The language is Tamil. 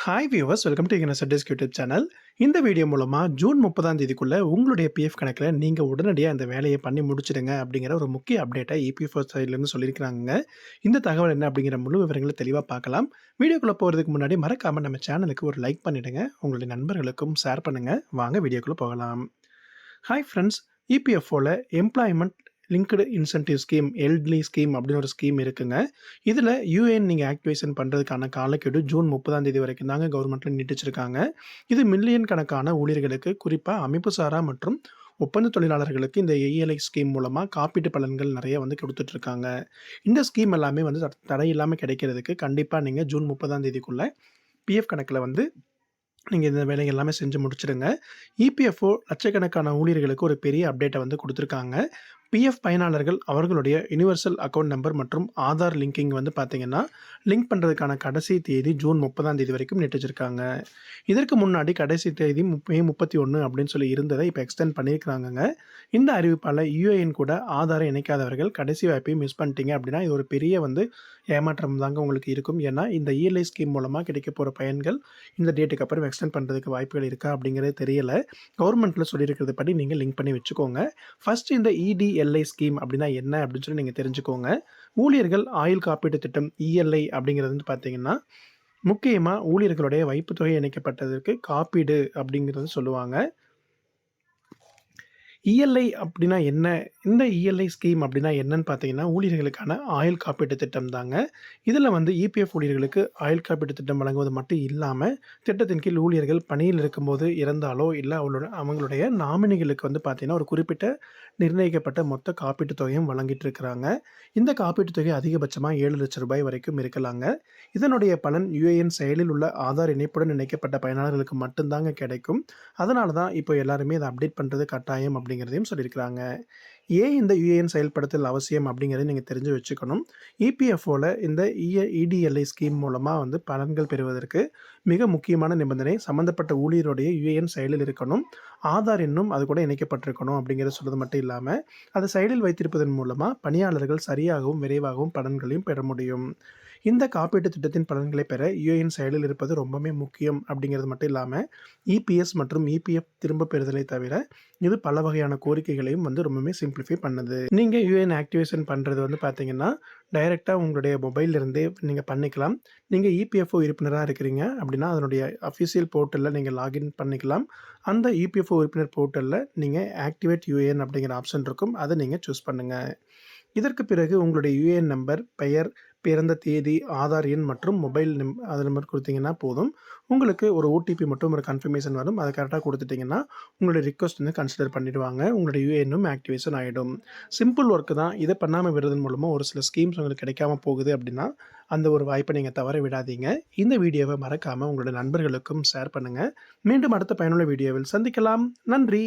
Hi viewers, welcome to NSS YouTube channel. இந்த வீடியோ மூலமா ஜூன் 30ஆம் தேதிக்குள்ள உங்களுடைய பிஎஃப் கணக்குல நீங்க உடனடியா இந்த வேலைய பண்ணி முடிச்சிடுங்க அப்படிங்கிற ஒரு முக்கிய அப்டேட்ட இபிஎஃப்ஓ சைட்லேருந்து சொல்லியிருக்காங்கங்க. இந்த தகவல் என்ன அப்படிங்கிற முழு விவரங்கள தெளிவா பார்க்கலாம். வீடியோக்குள்ள போறதுக்கு முன்னாடி மறக்காம நம்ம சேனலுக்கு ஒரு லைக் பண்ணிடுங்க. உங்களுடைய நண்பர்களுக்கும் ஷேர் பண்ணுங்க. வாங்க வீடியோக்குள்ள போகலாம். ஹாய் ஃப்ரெண்ட்ஸ், இபிஎஃப்ஓல எம்ப்ளாய்மெண்ட் லிங்க்டு இன்சென்டிவ் ஸ்கீம் எல்ட்லி ஸ்கீம் அப்படின்னு ஒரு ஸ்கீம் இருக்குங்க. இதில் யூஏஎன் நீங்கள் ஆக்டிவேஷன் பண்ணுறதுக்கான காலக்கெடு ஜூன் 30ஆம் தேதி வரைக்கும் தாங்க கவர்மெண்ட்டில் நீட்டிச்சிருக்காங்க. இது மில்லியன் கணக்கான ஊழியர்களுக்கு, குறிப்பாக அமைப்பு சாரா மற்றும் ஒப்பந்த தொழிலாளர்களுக்கு இந்த ஏஎல்ஐ ஸ்கீம் மூலமாக காப்பீட்டு பலன்கள் நிறைய வந்து கொடுத்துட்ருக்காங்க. இந்த ஸ்கீம் எல்லாமே வந்து தடை இல்லாமல் கிடைக்கிறதுக்கு கண்டிப்பாக நீங்கள் ஜூன் 30ஆம் தேதிக்குள்ளே பிஎஃப் கணக்கில் வந்து நீங்க இந்த வேலைகள் எல்லாமே செஞ்சு முடிச்சுடுங்க. இபிஎஃப்ஓ லட்சக்கணக்கான ஊழியர்களுக்கு ஒரு பெரிய அப்டேட்ட வந்து குடுத்துருக்காங்க. பிஎஃப் பயனாளர்கள் அவர்களுடைய யுனிவர்சல் அக்கவுண்ட் நம்பர் மற்றும் ஆதார் லிங்கிங் வந்து பார்த்தீங்கன்னா, லிங்க் பண்றதுக்கான கடைசி தேதி ஜூன் 30ஆம் தேதி வரைக்கும் நீட்டிச்சிருக்காங்க. இதற்கு முன்னாடி கடைசி தேதி மே 31 அப்படின்னு சொல்லி இருந்ததை இப்ப எக்ஸ்டெண்ட் பண்ணியிருக்காங்கங்க. இந்த அறிவிப்பால யுஏஎன் கூட ஆதாரை இணைக்காதவர்கள் கடைசி வாய்ப்பையும் மிஸ் பண்ணிட்டீங்க அப்படின்னா, இது ஒரு பெரிய வந்து ஏமாற்றம் தாங்க உங்களுக்கு இருக்கும். ஏன்னா, இந்த இஎல்ஐ ஸ்கீம் மூலமா கிடைக்கப் போற பயன்கள் இந்த டேட்டுக்கு அப்புறம் எக்ஸ்டெண்ட் பண்றதுக்கு வாய்ப்புகள் இருக்கா அப்படிங்கிறது தெரியல. கவர்மெண்ட்ல சொல்லியிருக்கிறது படி நீங்க லிங்க் பண்ணி வச்சுக்கோங்க. ஃபர்ஸ்ட் இந்த இடிஎல்ஐ ஸ்கீம் அப்படின்னா என்ன அப்படின்னு சொல்லி நீங்க தெரிஞ்சுக்கோங்க. ஊழியர்கள் ஆயுள் காப்பீட்டு திட்டம் இஎல்ஐ அப்படிங்கிறது வந்து பார்த்தீங்கன்னா, முக்கியமா ஊழியர்களுடைய வைப்புத் தொகை இணைக்கப்பட்டதற்கு காப்பீடு அப்படிங்கிறது சொல்லுவாங்க. இஎல்ஐ அப்படின்னா என்ன? இந்த இஎல்ஐ ஸ்கீம் அப்படின்னா என்னன்னு பார்த்தீங்கன்னா, ஊழியர்களுக்கான ஆயுள் காப்பீட்டு திட்டம் தாங்க. இதில வந்து இபிஎஃப் ஊழியர்களுக்கு ஆயுள் காப்பீட்டு திட்டம் வழங்குவது மட்டும் இல்லாம, திட்டத்தின் கீழ் ஊழியர்கள் பணியில் இருக்கும்போது இறந்தாலோ, இல்ல அவங்களுடைய நாமினிகளுக்கு வந்து பார்த்தீங்கன்னா, ஒரு குறிப்பிட்ட நிர்ணயிக்கப்பட்ட மொத்த காப்பீட்டுத் தொகையும் வழங்கிட்டு இருக்கிறாங்க. இந்த காப்பீட்டுத் தொகை அதிகபட்சமா ரூ. 7,00,000 வரைக்கும் இருக்கலாங்க. இதனுடைய பலன் யுஏஎன் செயலில் உள்ள ஆதார் இணைப்புடன் இணைக்கப்பட்ட பயனாளர்களுக்கு மட்டும் தாங்க கிடைக்கும். அதனால தான் இப்போ எல்லாருமே இத அப்டேட் பண்றது கட்டாயம் அப்படிங்கிறதையும் சொல்லியிருக்கிறாங்க. ஏன் இந்த யுஏஎன் செயல்படுத்தல் அவசியம் அப்படிங்கிறத நீங்க தெரிஞ்சு வச்சுக்கணும். இபிஎஃப்ஓல இந்த இடிஎல்ஐ ஸ்கீம் மூலமா வந்து பலன்கள் பெறுவதற்கு மிக முக்கியமான நிபந்தனை சம்பந்தப்பட்ட ஊழியருடைய யுஏஎன் செயலில் இருக்கணும். ஆதார் எண்ணும் அது கூட இணைக்கப்பட்டிருக்கணும் அப்படிங்கிறத சொல்றது மட்டும் இல்லாம, அதை செயலில் வைத்திருப்பதன் மூலமா பணியாளர்கள் சரியாகவும், விரைவாகவும் பலன்களையும் பெற முடியும். இந்த காப்பீட்டு திட்டத்தின் பலன்களை பெற யுஏஎன் செயலில் இருப்பது ரொம்பவே முக்கியம் அப்படிங்கிறது மட்டும் இல்லாம, இபிஎஸ் மற்றும் இபிஎஃப் திரும்ப பெறுதலை தவிர, இது பல வகையான கோரிக்கைகளையும் வந்து ரொம்பவே சிம்பிளிஃபை பண்ணுது. நீங்க யுஏஎன் ஆக்டிவேஷன் பண்றது வந்து பார்த்தீங்கன்னா, டைரக்ட்டா உங்களுடைய மொபைல்ல இருந்தே நீங்க பண்ணிக்கலாம். நீங்க இபிஎஃப்ஓ உறுப்பினரா இருக்கிறீங்க அப்படின்னா, அதனுடைய அஃபிஷியல் போர்ட்டல்ல நீங்க லாகின் பண்ணிக்கலாம். அந்த இபிஎஃப்ஓ உறுப்பினர் போர்ட்டல்ல நீங்க ஆக்டிவேட் யுஏஎன் அப்படிங்கிற ஆப்ஷன் இருக்கும். அத நீங்க சூஸ் பண்ணுங்க. இதற்கு பிறகு உங்களுடைய யுஏஎன் நம்பர், பெயர், பிறந்த தேதி, ஆதார் எண் மற்றும் மொபைல் அது நம்பர் குடுத்தீங்கன்னா போதும். உங்களுக்கு ஒரு ஓடிபி மற்றும் ஒரு கன்ஃபர்மேஷன் வரும். அத கரெக்ட்டா குடுத்துட்டீங்கன்னா, உங்களுடைய ரிக்வெஸ்ட் வந்து கன்சிடர் பண்ணிடுவாங்க. உங்களுடைய யுஏஎன்னும் ஆக்டிவேஷன் ஆயிடும். சிம்பிள் ஒர்க் தான். இத பண்ணாம விடுறதன் மூலமா ஒரு சில ஸ்கீம்ஸ் உங்களுக்கு கிடைக்காம போகுது அப்படின்னா, அந்த ஒரு வாய்ப்ப நீங்க தவற விடாதீங்க. இந்த வீடியோவ மறக்காம உங்களுடைய நண்பர்களுக்கும் ஷேர் பண்ணுங்க. மீண்டும் அடுத்த பயனுள்ள வீடியோவில் சந்திக்கலாம். நன்றி.